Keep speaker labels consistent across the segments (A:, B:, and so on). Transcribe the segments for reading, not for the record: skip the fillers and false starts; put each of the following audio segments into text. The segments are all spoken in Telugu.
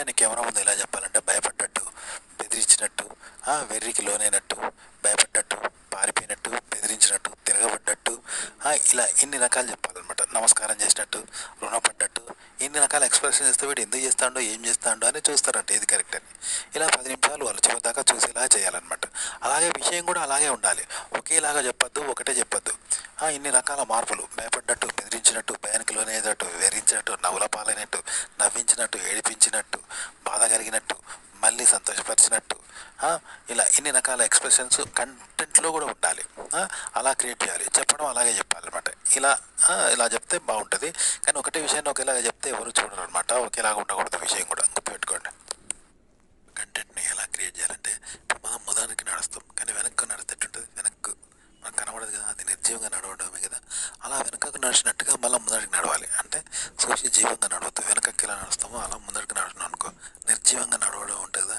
A: విషయాన్ని కెమెరా ముందు ఎలా చెప్పాలంటే భయపడ్డట్టు, బెదిరించినట్టు, వెర్రికి లోనైనట్టు, భయపడ్డట్టు, పారిపోయినట్టు, బెదిరించినట్టు, తిరగబడ్డట్టు, ఇలా ఇన్ని రకాలు చెప్పాలన్నమాట. నమస్కారం చేసినట్టు, రుణపడ్డట్టు, ఇన్ని రకాల ఎక్స్ప్రెషన్ చేస్తే వీడు ఎందుకు చేస్తాడో ఏం చేస్తాడో అని చూస్తారంట ఏది కరెక్ట్ అని. ఇలా 10 నిమిషాలు వాళ్ళు చివరిదాకా చూసేలా చేయాలన్నమాట. అలాగే విషయం కూడా అలాగే ఉండాలి, ఒకేలాగా చెప్పొద్దు, ఒకటే చెప్పొద్దు. ఇన్ని రకాల మార్పులు, భయపడ్డట్టు, బెదిరించినట్టు, భయానికి లోనయ్యేటట్టు, వెరించినట్టు, నవ్వుల పాలైనట్టు, నవ్వించినట్టు, ఏడిపించినట్టు, బాధ కలిగినట్టు, మళ్ళీ సంతోషపరిచినట్టు, ఇలా ఇన్ని రకాల ఎక్స్ప్రెషన్స్ కంటెంట్లో కూడా ఉండాలి. అలా క్రియేట్ చేయాలి, చెప్పడం అలాగే చెప్పాలన్నమాట. ఇలా చెప్తే బాగుంటుంది. కానీ ఒకటే విషయాన్ని ఒకేలాగా చెప్తే ఎవరు చూడరు అనమాట. ఒకేలాగా ఉండకూడదు విషయం కూడా, గుర్తుపెట్టుకోండి. కంటెంట్ని ఎలా క్రియేట్ చేయాలంటే, ఇప్పుడు మనం మొదటికి నడుస్తాం, కానీ వెనక్కి నడిచేటట్టుంటుంది. వెనక్కు మనకు కనబడదు కదా, అది నిర్జీవంగా నడవడమే కదా. అలా వెనకకు నడిచినట్టుగా మళ్ళీ ముందరికి నడవాలి. అంటే సూచి జీవంగా నడవద్దు, వెనకకి ఎలా నడుస్తామో అలా ముందరికి నడుస్తున్నాం అనుకో, నిర్జీవంగా నడవడం ఉంటుంది కదా.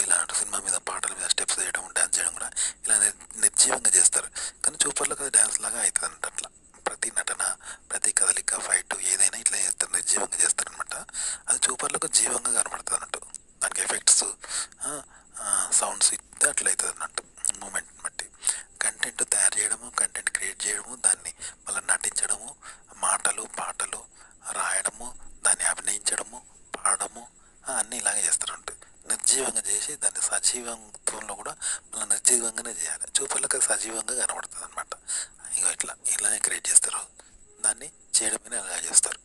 A: ఇలా సినిమా మీద, పాటల మీద స్టెప్స్ చేయడం, డ్యాన్స్ చేయడం కూడా ఇలా నిర్జీవంగా చేస్తారు. కానీ చూపర్లకు అది డ్యాన్స్ లాగా అవుతుంది అన్నట్టు. అట్లా ప్రతి నటన, ప్రతి కదలిక, ఫైట్ ఏదైనా ఇట్లా చేస్తారు, నిర్జీవంగా చేస్తారనమాట. అది చూపర్లకు జీవంగా కనబడుతుంది అన్నట్టు. దానికి ఎఫెక్ట్స్, సౌండ్స్ ఇస్తే అట్లా అవుతుంది అన్నట్టు, మూమెంట్ బట్టి. కంటెంట్ తయారు చేయడము, కంటెంట్ క్రియేట్ చేయడము, దాన్ని మళ్ళీ నటించడము, మాటలు, పాటలు రాయడము, దాన్ని అభినయించడము, పాడము, అన్నీ ఇలాగే చేస్తారు. నిర్జీవంగా చేసి దాన్ని సజీవంత్వంలో కూడా మళ్ళీ నిర్జీవంగానే చేయాలి. చూపర్లకు అది సజీవంగా కనబడుతుంది అనమాట. ఇలానే క్రియేట్ చేస్తారు, దాన్ని చేయడమే అలా చేస్తారు.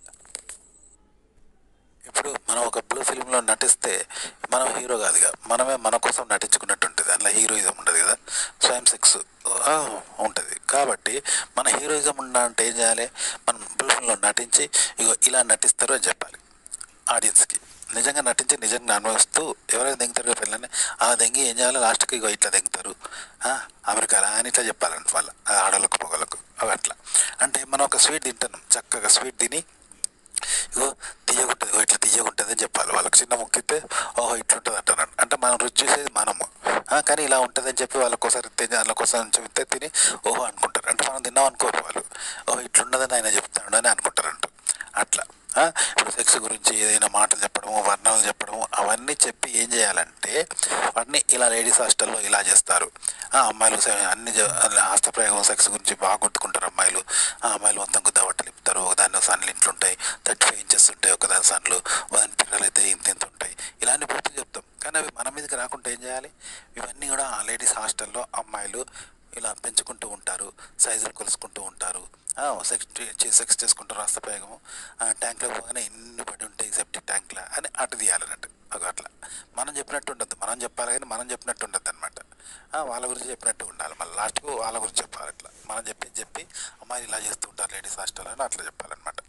A: ఇప్పుడు మనం ఒక బ్లూ ఫిల్మ్లో నటిస్తే మనం హీరో కాదుగా, మనమే మన కోసం నటించుకున్నట్టు ఉంటుంది. అందులో హీరోయిజం ఉంటుంది కదా, స్వయం సెక్స్ ఉంటుంది. కాబట్టి మన హీరోయిజం ఉండాలంటే ఏం చేయాలి, మనం బ్లూ ఫిల్మ్లో నటించి ఇలా నటిస్తారు అని చెప్పాలి ఆడియన్స్కి. నిజంగా నటించి నిజంగా అనుభవిస్తూ ఎవరైనా దెంగుతారు పిల్లల్ని, అలా దెంగి ఏం చేయాలి, లాస్ట్కి ఇట్లా దెంగుతారు అమెరికాలో అని ఇట్లా చెప్పాలంట వాళ్ళ ఆడలకు పొగలకు. అట్లా అంటే మనం ఒక స్వీట్ తింటున్నాం, చక్కగా స్వీట్ తిని తీయగుంటుంది, ఇట్లా తీయగుంటుంది అని చెప్పాలి. వాళ్ళకి చిన్న ముక్కితే ఓహో ఇట్లుంటుంది అంటున్నాను అంటే మనం రుచి చూసేది మనము, కానీ ఇలా ఉంటుంది అని చెప్పి వాళ్ళకోసారి వాళ్ళకోసం చెప్తే తిని ఓహో అనుకుంటారు. అంటే మనం తిన్నాం అనుకోరు వాళ్ళు, ఓహో ఇట్లున్నదని ఆయన చెప్తాడు అని అనుకుంటారంట. అట్లా ఇప్పుడు సెక్స్ గురించి ఏదైనా మాటలు చెప్పడము, వర్ణాలు చెప్పడము, అవన్నీ చెప్పి ఏం చేయాలంటే వాటిని ఇలా లేడీస్ హాస్టల్లో ఇలా చేస్తారు. అమ్మాయిలు అన్ని హస్తప్రయోగం, సెక్స్ గురించి బాగా గుర్తుకుంటారు అమ్మాయిలు. అమ్మాయిలు మొత్తం గుద్ద బట్టలు ఇప్పుతారు, ఒకదాని సన్లు ఇంట్లో ఉంటాయి, 35 ఇంచెస్ ఉంటాయి ఒకదాని సన్లు, ఒకదాని పిల్లలు అయితే ఇంత ఉంటాయి, ఇలాంటి పూర్తి చెప్తాం. కానీ అవి మన మీదకి రాకుండా ఏం చేయాలి, ఇవన్నీ కూడా ఆ లేడీస్ హాస్టల్లో అమ్మాయిలు ఇలా పెంచుకుంటూ ఉంటారు, సైజులు కొలుసుకుంటూ ఉంటారు, సెక్స్ చేసుకుంటారు, హస్తప్రయోగము, ట్యాంక్లో పోగానే ఎన్ని పడి ఉంటాయి సెప్టిక్ ట్యాంక్లో అని అటు తీయాలన్నట్టు. అట్లా మనం చెప్పినట్టు ఉండద్దు, మనం చెప్పాలి కానీ మనం చెప్పినట్టు ఉండద్దు అనమాట. వాళ్ళ గురించి చెప్పినట్టు ఉండాలి, మళ్ళీ లాస్ట్కు వాళ్ళ గురించి చెప్పాలి. అట్లా మనం చెప్పి అమ్మాయిలు ఇలా చేస్తూ ఉంటారు లేడీస్ హాస్టల్ అని అట్లా చెప్పాలన్నమాట.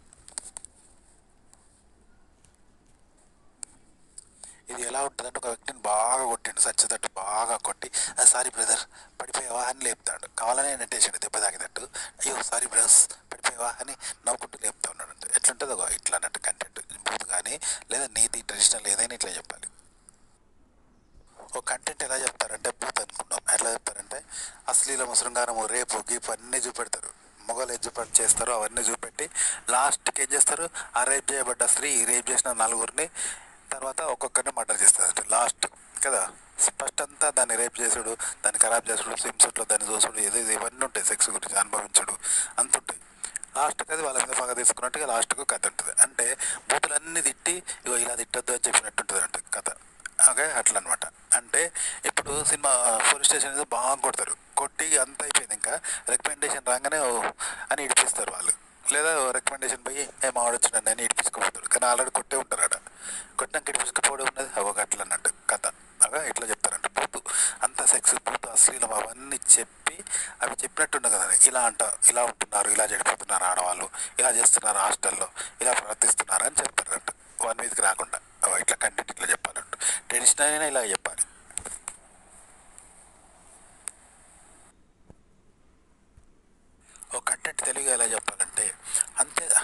A: ఇది ఎలా ఉంటుందంటే, ఒక వ్యక్తిని బాగా కొట్టిండు, సచ్చేటట్టు బాగా కొట్టి, సారీ బ్రదర్ పడిపోయావా అని లేపుతాడు. కావాలనే నెట్టేసాడు దెబ్బ తాగేటట్టు, అయ్యో సారీ బ్రదర్స్ పడిపోయావా అని నవ్వుకుంటూ లేపుతా ఉన్నాడు. ఎట్లుంటుంది ఒక ఇట్లా అన్నట్టు కంటెంట్. బూత్ కానీ లేదా నీతి, ట్రెడిషనల్ ఏదైనా ఇట్లా చెప్పాలి. ఒక కంటెంట్ ఎలా చెప్తారంటే, బూత్ అనుకున్నాం, ఎట్లా చెప్తారంటే అశ్లీలము, శృంగారము, రేపు గీపు అన్నీ చూపెడతారు. మొగలు ఏం చేస్తారో అవన్నీ చూపెట్టి లాస్ట్కి ఏం చేస్తారు, ఆ రేప్ చేయబడ్డ స్త్రీ రేప్ చేసిన 4గురిని తర్వాత ఒక్కొక్కరిని మర్డర్ చేస్తారు లాస్ట్ కదా. ఫస్ట్ అంతా దాన్ని రేప్ చేసుడు, దాన్ని ఖరాబ్ చేసుడు, స్విమ్సూట్లో దాన్ని చూసుడు, ఏదో ఇవన్నీ ఉంటాయి, సెక్స్ గురించి అనుభవించడు అంత ఉంటాయి. లాస్ట్కి అది వాళ్ళ మీద పగ తీసుకున్నట్టుగా లాస్ట్కు కథ ఉంటుంది. అంటే బూతులన్నీ తిట్టి ఇలా తిట్టద్దు అని చెప్పినట్టు ఉంటుంది అంటే కథ. ఓకే, అట్లా అనమాట. అంటే ఇప్పుడు సినిమా పోలీస్ స్టేషన్ ఏదో బాగా కొడతారు, కొట్టి అంత అయిపోయింది, ఇంకా రికమెండేషన్ రాగానే అని ఇడిపిస్తారు వాళ్ళు, లేదా రికమెండేషన్ పోయి మావాడొచ్చిండండి అని ఇడిపించుకోపోతారు. కానీ ఆల్రెడీ కొట్టే ఉంటారు అక్కడ, కొట్టినాక ఇడిపించుకోవడం ఉన్నది అట్లా అన్నట్టు కథ. ఇట్లా చెప్తారంట బూతు అంత సెక్స్, బూతు, అశ్లీలం అవన్నీ చెప్పి అవి చెప్పినట్టుండదు కదా. ఇలా ఉంటున్నారు, ఇలా చెడిపోతున్నారు ఆడవాళ్ళు, ఇలా చేస్తున్నారు హాస్టల్లో, ఇలా ప్రవర్తిస్తున్నారు అని చెప్తారంట. వన్ మీదకి రాకుండా ఇట్లా కంటెంట్ ఇట్లా చెప్పాలంట. ట్రెడిషనల్ అయినా ఇలా చెప్పాలి. ఓ కంటెంట్ తెలుగుగా ఎలా చెప్పాలంటే,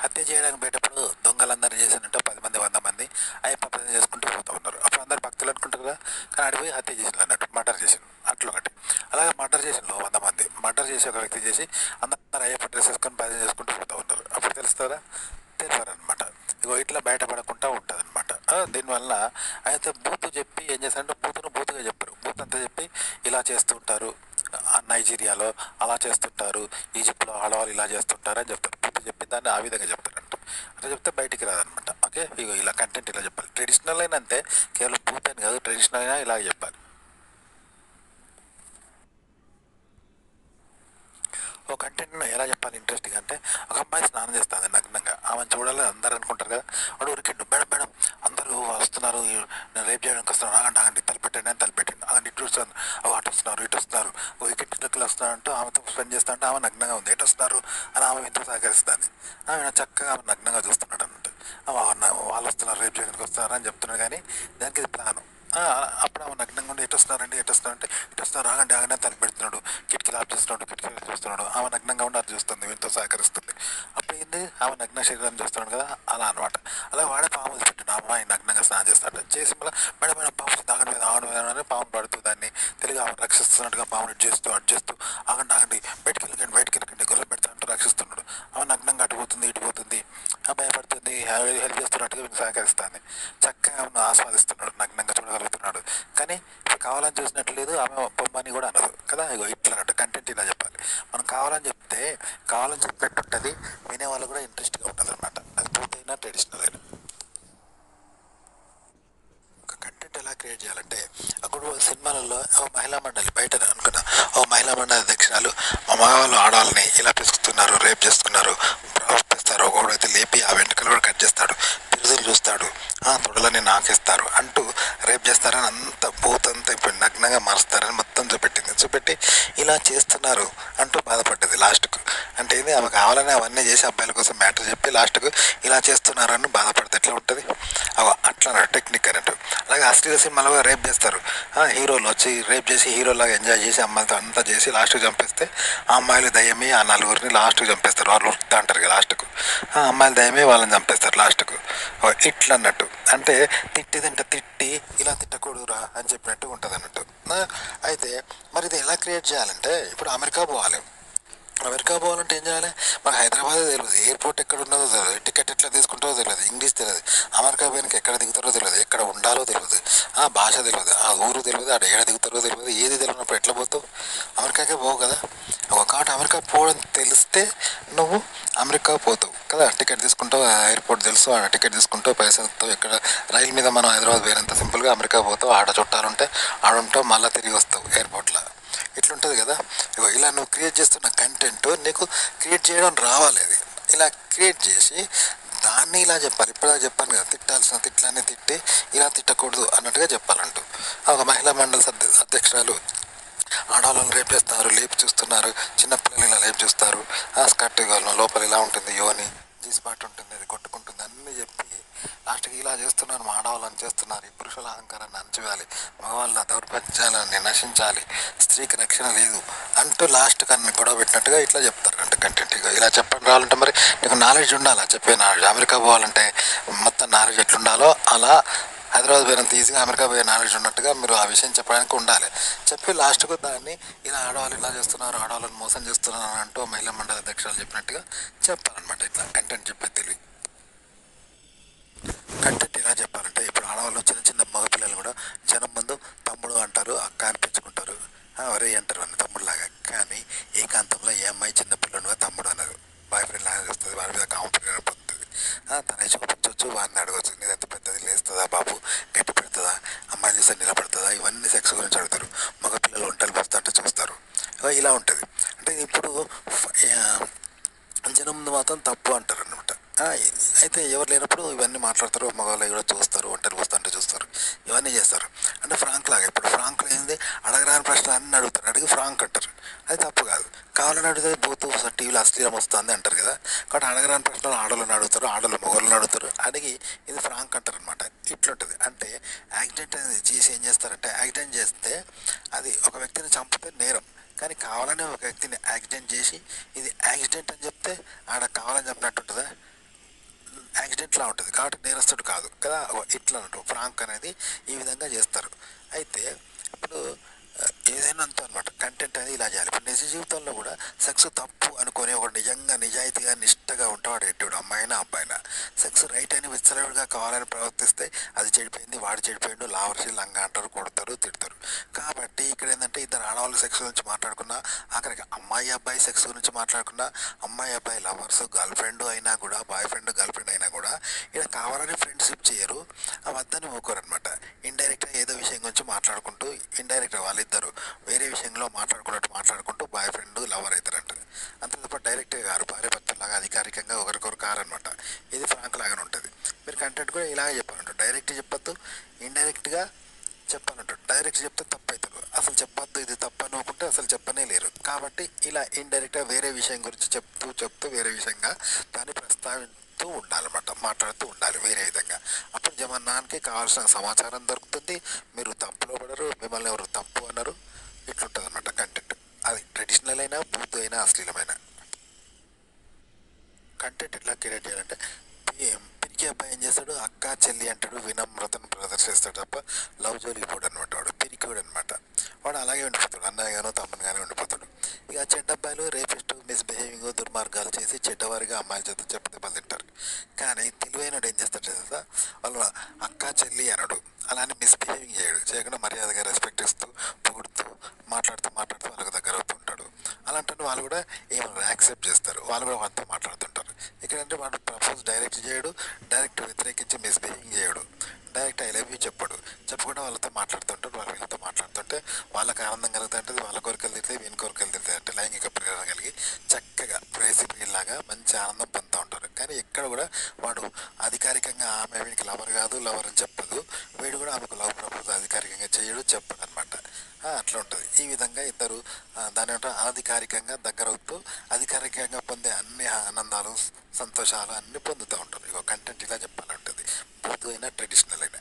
A: హత్య చేయడానికి పోయేటప్పుడు దొంగలందరూ చేసినట్టు 10 మంది 100 మంది అవి పద్ధతి చేసుకుంటూ పోతూ ఉన్నారు. అప్పుడు అందరు భక్తులు అనుకుంటారు కదా, కానీ అడిపోయి హత్య చేసిన అన్నట్టు, మర్డర్ చేసిండు అట్లా ఒకటి. అలాగే మర్డర్ చేసిన 100 మంది మర్డర్ చేసి ఒక వ్యక్తి చేసి అందరు అయ్యప్ప డ్రెస్ వేసుకొని పద్ధతి చేసుకుంటూ పోతూ ఉన్నారు. అప్పుడు తెలుస్తుందా, తెలియదు అనమాట. ఇట్లా బయటపడకుండా ఉంటుంది అనమాట. దీనివల్ల అయితే బూతు చెప్పి ఏం చేస్తారంటే బూతును బూతుగా చెప్పారు. బూత్ అంతా చెప్పి ఇలా చేస్తుంటారు, నైజీరియాలో అలా చేస్తుంటారు, ఈజిప్ట్లో ఆడవాళ్ళు ఇలా చేస్తుంటారు అని చెప్తారు. బూతు చెప్పి దాన్ని ఆ విధంగా చెప్తారంట. అలా చెప్తే బయటికి రాదనమాట. ఓకే, ఇగో ఇలా కంటెంట్ ఇలా చెప్పాలి. ట్రెడిషనల్ అయినా అంతే, కేవలం బూత్ అని కాదు, ట్రెడిషనల్ అయినా ఇలా చెప్పాలి. ఓ కంటెంట్ను ఎలా చెప్పాలి ఇంట్రెస్టింగ్ అంటే, ఒక అమ్మాయి స్నానం చేస్తుంది నగ్నంగా, ఆమెను చూడాలని అందరూ అనుకుంటారు కదా. వాడు ఉరికిండు, మేడం మేడం అందరూ వస్తున్నారు, నేను రేపు చేయడానికి వస్తున్నాను, ఆగండి ఆగండి తలపెట్టండి అని తలపెట్టిండు. అది ఇటు వస్తాను, అటు వస్తున్నారు ఇటు వస్తున్నారు, ఓ ఇటుకలు వస్తున్నారంటూ ఆమెతో స్పెండ్ చేస్తా అంటే ఆమె నగ్నంగా ఉంది, ఎటు వస్తున్నారు అని ఆమె ఇంట్లో సహకరిస్తుంది. ఆమె చక్కగా ఆమె నగ్నంగా చూస్తున్నాడు అన్నట్టు. వాళ్ళు వస్తున్నారు రేపు చేయడానికి వస్తున్నారు అని చెప్తున్నాడు, కానీ దానికి ఇది ప్లాను. అప్పుడు ఆమె నగ్నంగా ఉండి ఎటు వస్తున్నారండి ఎటు వస్తున్నారంటే ఇటు వస్తున్నారు ఆగండి ఆగండి అని తలపెడుతున్నాడు, కిటికీలు ఆఫ్ చేస్తున్నాడు, కిటికీలు చూస్తున్నాడు. ఆమె నగ్నంగా ఉండి అది చూస్తుంది, వీటితో సహకరిస్తుంది. అప్పుడు ఏంది, ఆమె నగ్న శరీరాన్ని చూస్తున్నాడు కదా, అలా అనమాట. అలా వాడే పాము పెట్టిండు, అమ్మాయి నగ్నంగా స్నానం చేస్తాడు. చేసి మళ్ళీ మేడం మేడం పాము ఆగండి మీద ఆగడం మీద అని పాము పడుతూ దాన్ని తెలివి ఆమె రక్షిస్తున్నట్టుగా పాముని అడ్జస్ట్ చేస్తూ ఆగండి ఆగండి బయటికి వెళ్ళకండి గొల్ల పెడతానంటూ రక్షిస్తున్నాడు. ఆమె నగ్నంగా అటుపోతుంది ఇటుపోతుంది, భయపడుతుంది, హెల్ప్ చేస్తున్నట్టుగా వీళ్ళు సహకరిస్తుంది. చక్కగా ఆమెను ఆస్వాదిస్తున్నాడు, నగ్నంగా చూడగలుగుతున్నాడు. కానీ ఇప్పుడు కావాలని చూసినట్లు లేదు, ఆమె బొమ్మని కూడా అనదు కదా. ఇగో ఇట్లా అన్నట్టు కంటెంట్ ఇలా చెప్పాలి. మనం కావాలని చెప్తే కావాలని చెప్పినట్టు ఉంటుంది, వినేవాళ్ళు కూడా ఇంట్రెస్ట్గా ఉంటుంది అనమాట. అది పూర్తయినా ట్రెడిషనల్ అయినా. ఒక కంటెంట్ ఎలా క్రియేట్ చేయాలంటే, అప్పుడు సినిమాలలో ఓ మహిళా మండలి బయట అనుకున్నా, ఓ మహిళా మండలి అధ్యక్షురాలు మా మగవాళ్ళు ఆడవాళ్ళని ఇలా పిసుకుతున్నారు, రేప్ చేస్తున్నారు, ప్రవర్తిస్తారు, ఒకడైతే లేపి ఆ వెంట్రుకలు కూడా కట్ చేస్తాడు, పిరుదులు చూస్తాడు, తొడలని నాకేస్తారు అంటూ రేప్ చేస్తారని అంత బూతంతా ఇప్పుడు నగ్నంగా మారుస్తారని మొత్తం చూపెట్టి ఇలా చేస్తున్నారు అంటూ బాధపడ్డది లాస్ట్కు. అంటే ఏంది, ఆమె కావాలని అవన్నీ చేసి అబ్బాయిల కోసం మ్యాటర్ చెప్పి లాస్ట్కు ఇలా చేస్తున్నారని బాధపడితే ఎట్లా ఉంటుంది. అట్లా టెక్నిక్ అన్నట్టు. అలాగే అశ్లీల సినిమాలో రేప్ చేస్తారు, హీరోలు వచ్చి రేప్ చేసి హీరోలాగా ఎంజాయ్ చేసి అమ్మాయిలతో అంతా చేసి లాస్ట్కి చంపేస్తే ఆ అమ్మాయిలు దయ్యమే ఆ నలుగురిని లాస్ట్కి చంపేస్తారు. వాళ్ళు ఉరుకుతా అంటారు కదా లాస్ట్కు, అమ్మాయిలు దయ్యమే వాళ్ళని చంపేస్తారు లాస్ట్కు. ఇట్లా అన్నట్టు. అంటే తిట్టి ఇలా తిట్టకూడదురా అని చెప్పినట్టు ఉంటుంది అన్నట్టు. అయితే మరి ఇది ఎలా క్రియేట్ చేయాలంటే, ఇప్పుడు అమెరికా పోవాలంటే ఏం చేయాలి, మనకు హైదరాబాదే తెలియదు, ఎయిర్పోర్ట్ ఎక్కడ ఉన్నదో తెలియదు, టికెట్ ఎట్లా తీసుకుంటారో తెలియదు, ఇంగ్లీష్ తెలియదు, అమెరికా పోయినకి ఎక్కడ దిగుతారో తెలియదు, ఎక్కడ ఉండాలో తెలియదు, ఆ భాష తెలియదు, ఆ ఊరు తెలియదు, ఆడ ఏడ దిగుతారో తెలియదు, ఏది తెలియనప్పుడు ఎట్లా పోతావు, అమెరికాకే పోవు కదా. ఒకటి అమెరికా పోవడం తెలిస్తే నువ్వు అమెరికా పోతావు కదా. టికెట్ తీసుకుంటావు, ఎయిర్పోర్ట్ తెలుసు, ఆడ టికెట్ తీసుకుంటావు, పైసలు ఇస్తావు, ఎక్కడ రైలు మీద మనం హైదరాబాద్ పోయినంత సింపుల్గా అమెరికా పోతావు, ఆడ చుట్టాలుంటే ఆడుంటావు, మళ్ళీ తిరిగి వస్తావు ఎయిర్పోర్ట్లో. ఇట్లుంటుంది కదా. ఇలా నువ్వు క్రియేట్ చేస్తున్న కంటెంట్ నీకు క్రియేట్ చేయడం రావాలి. అది ఇలా క్రియేట్ చేసి దాన్ని ఇలా చెప్పాలి. ఇప్పుడు చెప్పాను కదా, తిట్టాల్సిన తిట్లన్నీ తిట్టి ఇలా తిట్టకూడదు అన్నట్టుగా చెప్పాలంటూ. ఒక మహిళా మండలి అధ్యక్షురాలు ఆడవాళ్ళని రేపు చేస్తున్నారు, లేపు చూస్తున్నారు, చిన్నపిల్లలు ఇలా లేపు చూస్తారు, స్కర్ట్ లోపల ఇలా ఉంటుంది, యోని జీన్స్ పార్ట్ ఉంటుంది, అది కొట్టుకుంటుంది అన్నీ చెప్పి లాస్ట్కి ఇలా చేస్తున్నారు, మా ఆడవాళ్ళని చేస్తున్నారు, ఈ పురుషుల అహంకారాన్ని అణచివేయాలి, మగవాళ్ళ దౌర్భాగ్యాలను నశించాలి, స్త్రీకి రక్షణ లేదు అంటూ లాస్ట్కి అన్ని గొడవ పెట్టినట్టుగా ఇట్లా చెప్తారు. అంటే కంటెంట్ ఇలా చెప్పడం రావాలంటే మరి నీకు నాలెడ్జ్ ఉండాలి, చెప్పే నాలెడ్జ్. అమెరికా పోవాలంటే మొత్తం నాలెడ్జ్ ఎట్లుండాలో అలా హైదరాబాద్ పోయినంత ఈజీగా అమెరికా పోయే నాలెడ్జ్ ఉన్నట్టుగా మీరు ఆ విషయం చెప్పడానికి ఉండాలి. చెప్పి లాస్ట్కు దాన్ని ఇలా ఆడవాళ్ళు ఇలా చేస్తున్నారు, ఆడవాళ్ళని మోసం చేస్తున్నారు అంటూ మహిళా మండలి అధ్యక్షులు చెప్పినట్టుగా చెప్పాలన్నమాట. ఇట్లా కంటెంట్ చెప్పే తెలివి. కంటెంట్ ఎలా చెప్పాలంటే, ఇప్పుడు ఆడవాళ్ళు చిన్న మగపిల్లలు కూడా జనం ముందు తమ్ముడు అంటారు, అక్క అనిపించుకుంటారు, ఒరే అంటారు అని తమ్ముడులాగా. కానీ ఏకాంతంలో ఏ అమ్మాయి చిన్నపిల్లలుగా తమ్ముడు అన్నారు, బాయ్ ఫ్రెండ్ లాగా వస్తుంది, వారి మీద కాంప్లిమెంట్ పొందుతుంది. తన చూపించవచ్చు, వారిని అడగవచ్చు, నీది ఎంత పెద్దది లేస్తుందా బాబు, గట్టి పెడుతుందా, అమ్మాయిని చూస్తే నిలబడుతుందా, ఇవన్నీ సెక్స్ గురించి అడుగుతారు. మగపిల్లలు ఒంటలు పోస్తా అంటే చూస్తారు. ఇలా ఉంటుంది. అంటే ఇప్పుడు జనం ముందు మాత్రం తప్పు అంటారు అనమాట. అయితే ఎవరు లేనప్పుడు ఇవన్నీ మాట్లాడతారు, మగవాళ్ళు కూడా చూస్తారు, ఒంటరి పోస్తా అంటే చూస్తారు, ఇవన్నీ చేస్తారు. అంటే ఫ్రాంక్ లాగా. ఇప్పుడు ఫ్రాంక్లో ఏంది, అడగరాని ప్రశ్నలు అన్నీ అడుగుతారు, అడిగి ఫ్రాంక్ అంటారు. అది తప్పు కాదు. కావాలని అడిగితే బూతు టీవీలో అశ్లీలం వస్తుంది అంటారు కదా. కాబట్టి అడగరాని ప్రశ్నలు ఆడవాళ్ళని అడుగుతారు, ఆడవాళ్ళు మగవాళ్ళని అడుగుతారు, అడిగి ఇది ఫ్రాంక్ అంటారు అనమాట. ఇట్లుంటుంది. అంటే యాక్సిడెంట్ అనేది చేసి ఏం చేస్తారంటే, యాక్సిడెంట్ చేస్తే అది ఒక వ్యక్తిని చంపితే నేరం, కానీ కావాలని ఒక వ్యక్తిని యాక్సిడెంట్ చేసి ఇది యాక్సిడెంట్ అని చెప్తే ఆడ కావాలని చెప్పినట్టు ఉంటుందా, యాక్సిడెంట్లా ఉంటుంది, కాబట్టి నేరస్తుడు కాదు కదా. ఇట్లా ఫ్రాంక్ అనేది ఈ విధంగా చేస్తారు. అయితే ఇప్పుడు ఏదైనా అంతే అనమాట. కంటెంట్ అనేది ఇలా చేయాలి. ఇప్పుడు నిజ జీవితంలో కూడా సెక్స్ తప్పు అనుకుని ఒకడు నిజంగా నిజాయితీగా నిష్టగా ఉంటాడు ఎట్టుడు అమ్మాయినా అబ్బాయినా. సెక్స్ రైట్ అని విచ్చలవిడిగా కావాలని ప్రవర్తిస్తే అది చెడిపోయింది, వాడు చెడిపోయిండు, లావర్సి లంగా అంటారు, కొడతారు, తిడతారు. కాబట్టి ఇక్కడ ఏంటంటే ఇద్దరు ఆడవాళ్ళు సెక్స్ గురించి మాట్లాడుకున్నా, ఆఖరికి అమ్మాయి అబ్బాయి సెక్స్ గురించి మాట్లాడుకున్నా, అమ్మాయి అబ్బాయి లవర్స్ గర్ల్ ఫ్రెండ్ అయినా కూడా, బాయ్ ఫ్రెండ్ గర్ల్ ఫ్రెండ్ అయినా కూడా ఇక్కడ కావాలని ఫ్రెండ్షిప్ చేయరు, వద్దని ఊకోరనమాట. ఇండైరెక్ట్గా ఏదో విషయం గురించి మాట్లాడుకుంటూ ఇండైరెక్ట్గా వాళ్ళిద్దరు వేరే విషయంలో మాట్లాడుకుంటూ బాయ్ ఫ్రెండ్ లవర్ అవుతారంట. అంతే తప్ప డైరెక్ట్గా కారు, భార్య భర్తలాగా అధికారికంగా ఒకరికొకరు కారనమాట. ఇది ఫ్రాంక్ లాగానే ఉంటుంది. మీరు కంటెంట్ కూడా ఇలాగే చెప్పాలంట. డైరెక్ట్ చెప్పొద్దు, ఇండైరెక్ట్గా చెప్పాలంట. డైరెక్ట్ చెప్తే తప్పు అవుతారు. అసలు చెప్పొద్దు, ఇది తప్పు అనుకుంటే అసలు చెప్పనే లేరు. కాబట్టి ఇలా ఇండైరెక్ట్గా వేరే విషయం గురించి చెప్తూ వేరే విషయంగా దాన్ని ప్రస్తావిస్తూ ఉండాలన్నమాట, మాట్లాడుతూ ఉండాలి వేరే విధంగా. అప్పుడు జమన్నానికి కావాల్సిన సమాచారం దొరుకుతుంది, మీరు తప్పులో పడరు, మిమ్మల్ని ఎవరు తప్పు అన్నారు. ఇట్లుంటుంది అన్నమాట కంటెంట్. అది ట్రెడిషనల్ అయినా, బూత్ అయినా, అశ్లీలమైన కంటెంట్ ఎట్లా క్రియేట్ చేయాలంటే, పిరికి అబ్బాయి ఏం చేస్తాడు, అక్క చెల్లి అంటాడు, వినమ్రతను ప్రదర్శిస్తాడు తప్ప లవ్ జోలికి పోడు అనమాట. వాడు పిరికివాడు అనమాట. వాడు అలాగే ఉండిపోతాడు, అన్నయ్యగానో తమ్మునిగానే ఉండిపోతాడు. ఇక చెడ్డ అబ్బాయిలు రేపిస్ట్, మిస్బిహేవింగ్, దుర్మార్గాలు చేసి చెడ్డవారిగా అమ్మాయిల చేత చెప్పదెబ్బలు తింటారు. కానీ తెలివైనడు ఏం చేస్తాడు కదా, వాళ్ళు అక్క చెల్లి అనడు, అలానే మిస్బిహేవింగ్ చేయకుండా మర్యాదగా రెస్పెక్ట్ ఇస్తూ పొగుడుతూ మాట్లాడుతూ వాళ్ళకు దగ్గర అవుతుంటాడు. అలాంటి వాళ్ళు కూడా ఏమన్నా యాక్సెప్ట్ చేస్తారు, వాళ్ళు కూడా వాళ్ళతో మాట్లాడుతుంటారు. ఇక్కడంటే వాడు ప్రపోజ్ డైరెక్ట్ చేయడు, డైరెక్ట్ వ్యతిరేకించి మిస్బిహేవింగ్ చేయడు, డైరెక్ట్ ఐ లవ్ యూ చెప్పకుండా వాళ్ళతో మాట్లాడుతుంటారు. వీళ్ళతో మాట్లాడుతుంటే వాళ్ళకి ఆనందం కలుగుతుంటుంది, వాళ్ళ కోరికలు తిరితే వీని కోరికలు తిరుగుతాయి. అంటే లైంగిక ప్రేరణ కలిగి చక్కగా ప్రైజీ లాగా మంచి ఆనందం పొందుతూ ఉంటారు. కానీ ఎక్కడ కూడా వాడు అధికారికంగా ఆమె వీడికి లవర్ కాదు, లవర్ అని చెప్పదు, వీడు కూడా ఆమెకు లవ్ ప్రపోజ్ అధికారికంగా చేయడు, చెప్పడు అనమాట. అట్లా ఉంటుంది. ఈ విధంగా ఇద్దరు దాని అధికారికంగా దగ్గరవుతూ అధికారికంగా పొందే అన్ని ఆనందాలు, సంతోషాలు అన్నీ పొందుతూ ఉంటారు. ఇక కంటెంట్ ఇలా చెప్పాలంటుంది, బూతు అయినా ట్రెడిషనల్ అయినా.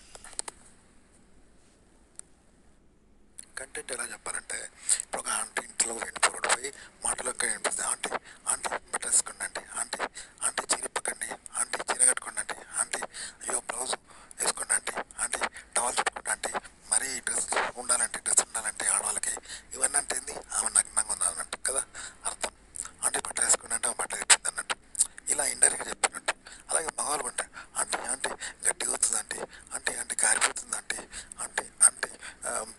A: కంటెంట్ ఎలా చెప్పాలంటే, ఇప్పుడు ఒక ఆంటీ ఇంట్లో వెళ్ళిపోవడం పోయి మాటలు ఎక్కడ వినిపిస్తుంది, ఆంటీ ఆంటీ బట్టలు వేసుకోండి, ఆంటీ ఆంటీ ఆంటీ చీర ఇప్పకండి, ఆంటీ చీర కట్టుకోండి, ఆంటీ ఆంటీ అయ్యో బ్లౌజ్ వేసుకోండి, ఆంటీ ఆంటీ టవల్ చుట్టుకోండి, ఆంటీ మరీ డ్రెస్ ఉండాలంటే ఆడవాళ్ళకి ఇవన్నీ అంటే ఏంది, ఆమె నగ్నంగా ఉండాలన్నట్టు కదా అర్థం. ఆంటీ బట్టలు వేసుకోండి అంటే ఆమె బట్టలు ఇప్పింది అన్నట్టు, ఇలా ఇండైరెక్ట్గా చెప్పినట్టు. అలాగే మగవాళ్ళు అంటే ఆంటీ ఆంటీ గట్టిగా అవుతుంది, ఆంటీ ఆంటీ ఆంటీ కారిపోతుంది, ఆంటీ ఆంటీ ఆంటీ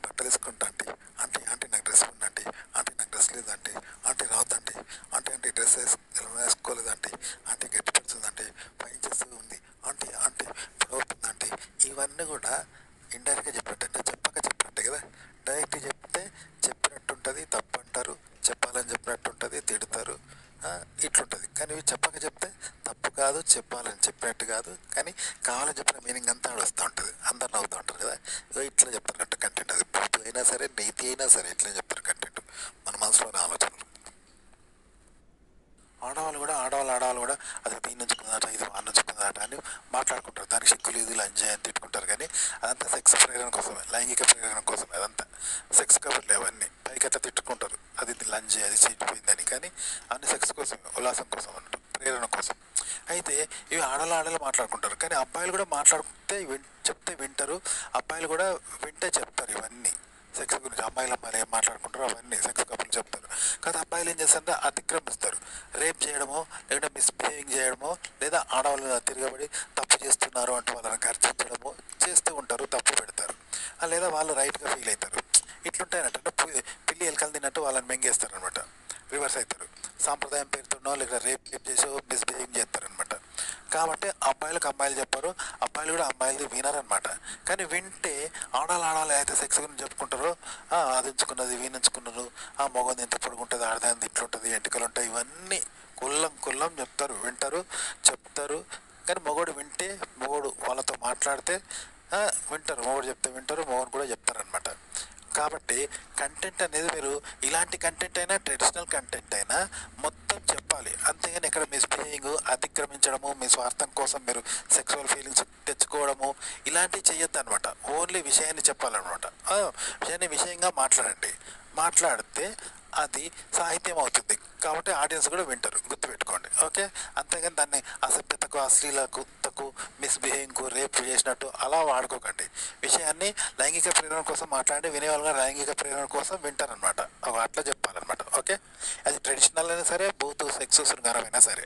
A: బట్టలు వేసుకుంటా, ఆంటీ ఆంటీ ఆంటీ నాకు డ్రెస్ ఉంది, ఆంటీ ఆంటీ నాకు డ్రెస్ లేదు, ఆంటీ ఆంటీ రావద్దంటీ, ఆంటీ ఆంటీ డ్రెస్ వేసుకోలేదు, ఆంటీ ఆంటీ గట్టి పడుతుంది, ఆంటీ పైన చేస్తూ ఉంది, ఆంటీ ఆంటీ పొడవుతుంది, ఆంటీ. ఇవన్నీ కూడా ఇండైరెక్ట్గా చెప్పినట్టు, అంటే చెప్పినట్టే కదా. డైరెక్ట్ చెప్తే చెప్పినట్టు ఉంటుంది, తప్పు అంటారు, చెప్పాలని చెప్పినట్టు ఉంటుంది, తిడతారు, ఇట్లుంటుంది. కానీ ఇవి చెప్పక చెప్తే తప్పు కాదు, చెప్పాలని చెప్పినట్టు కాదు, కానీ కావాలని చెప్పిన మీనింగ్ అంతా వస్తూ ఉంటుంది, అందరు నవ్వుతూ ఉంటారు కదా. ఇట్లా చెప్తారు కంటెంట్. అది బూతు అయినా సరే, నీతి అయినా సరే ఇట్లా చెప్తారు కంటెంట్, మన మనసులోని ఆలోచనలు. ఆడవాళ్ళు కూడా అది దీని నుంచుకుందాట, ఇది వాడి నుంచుకుందాట అని మాట్లాడుకుంటారు. దానికి సిగ్గు లేదు, లంజాయ్ అని తిట్టుకుంటారు. కానీ అదంతా సెక్స్ ప్రేరణ కోసమే, లైంగిక ప్రేరణ కోసమే. అదంతా సెక్స్ కబుర్లు అవన్నీ పైకి అట్లా తిట్టుకుంటారు, అది లంజే, అది చెడిపోయిందని. కానీ అన్ని సెక్స్ కోసం, ఉల్లాసం కోసం అన్నట్టు, ప్రేరణ కోసం. అయితే ఇవి ఆడలు మాట్లాడుకుంటారు. కానీ అబ్బాయిలు కూడా మాట్లాడితే చెప్తే వింటారు, అబ్బాయిలు కూడా వింటే చెప్తారు ఇవన్నీ. సెక్స్ గురించి అమ్మాయిలు ఏం మాట్లాడుకుంటారో అవన్నీ సెక్స్ కబుర్లు చెప్తారు. కానీ అబ్బాయిలు ఏం చేస్తారంటే అతిక్రమిస్తారు, రేప్ చేయడమో, లేదంటే మిస్బిహేవింగ్ చేయడమో, లేదా ఆడవాళ్ళు తిరగబడి తప్పు చేస్తున్నారు అంటూ వాళ్ళని గర్జించడమో చేస్తూ ఉంటారు, తప్పు పెడతారు. లేదా వాళ్ళు రైట్గా ఫీల్ అవుతారు. ఇట్లుంటాయన్నట్టు, అంటే పిల్లి ఎలకలు తిన్నట్టు వాళ్ళని మెంగేస్తారు అనమాట, రివర్స్ అవుతారు. సాంప్రదాయం పేరుతున్నో లేదా రేప్ చేసో మిస్బిహేవింగ్ చేస్తారనమాట. కాబట్టి అబ్బాయిలు చెప్పారు, అబ్బాయిలు కూడా అమ్మాయిలది వినరనమాట. కానీ వింటే ఆడాలి అయితే సెక్స్ గురించి చెప్పుకుంటారు, అది ఉంచుకున్నది వీణించుకున్నారు, మగది ఎంత పొడుగుంటుంది, ఆడదాని ఇట్లుంటుంది, ఎంటికలు ఉంటాయి, ఇవన్నీ కుల్లం చెప్తారు, వింటారు, చెప్తారు. కానీ మొగోడు వాళ్ళతో మాట్లాడితే వింటారు, మొగోడు చెప్తే వింటారు, మొగోడు కూడా చెప్తారనమాట. కాబట్టి కంటెంట్ అనేది మీరు ఇలాంటి కంటెంట్ అయినా, ట్రెడిషనల్ కంటెంట్ అయినా మొత్తం చెప్పాలి. అంతేగాని ఎక్కడ మిస్బిహేవింగ్, అతిక్రమించడము, మీ స్వార్థం కోసం మీరు సెక్సువల్ ఫీలింగ్స్ తెచ్చుకోవడము ఇలాంటివి చెయ్యొద్దు అనమాట. ఓన్లీ విషయాన్ని చెప్పాలన్నమాట. విషయంగా మాట్లాడండి. మాట్లాడితే అది సాహిత్యం అవుతుంది. కాబట్టి ఆడియన్స్ కూడా వింటారు, గుర్తుపెట్టుకోండి. ఓకే, అంతేగాని దాన్ని అసభ్యతకు, అశ్లీలతకు, మిస్బిహేవింగ్కు, రేపు చేసినట్టు అలా వాడుకోకండి. విషయాన్ని లైంగిక ప్రేరణ కోసం మాట్లాడి వినేవాళ్ళుగా లైంగిక ప్రేరణ కోసం వింటారనమాట. అట్లా చెప్పాలన్నమాట. ఓకే, అది ట్రెడిషనల్ అయినా సరే, బూత్ సెక్స్ శృంగారం అయినా సరే.